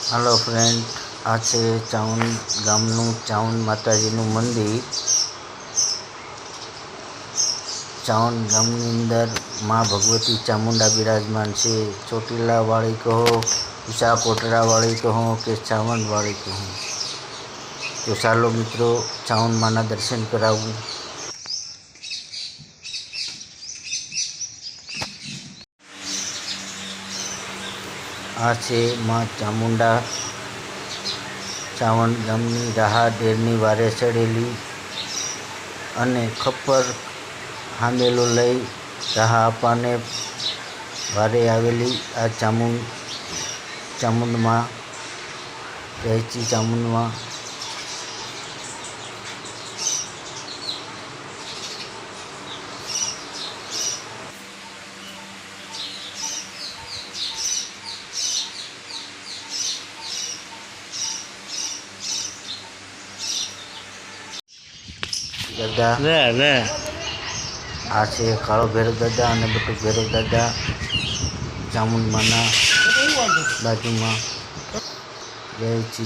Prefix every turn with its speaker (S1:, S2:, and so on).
S1: Hello friend, आ छे चावंद गामनु चावंद माताजीनु मंदिर। चावंद गामनी अंदर माँ भगवती चामुंडा बिराजमान छे। ચોટીલા वाली कहो, ऊषा कोटरा वाली कहो के चावंद वाली कहो, तो चालो मित्रों चावंद माना दर्शन करावूं। आ छे माँ चामुंडा चावंद गामनी राहा डेरनी वारे चढ़ेली अने खप्पर हामेलो लई राहा आपाने वारे आवेली आ चामुंड माँ रहेची। चामुंड माँ दादा आ छे काळो भैरव दादा अने बटुक भैरव दादा चामुंड माना बाजू में रहेची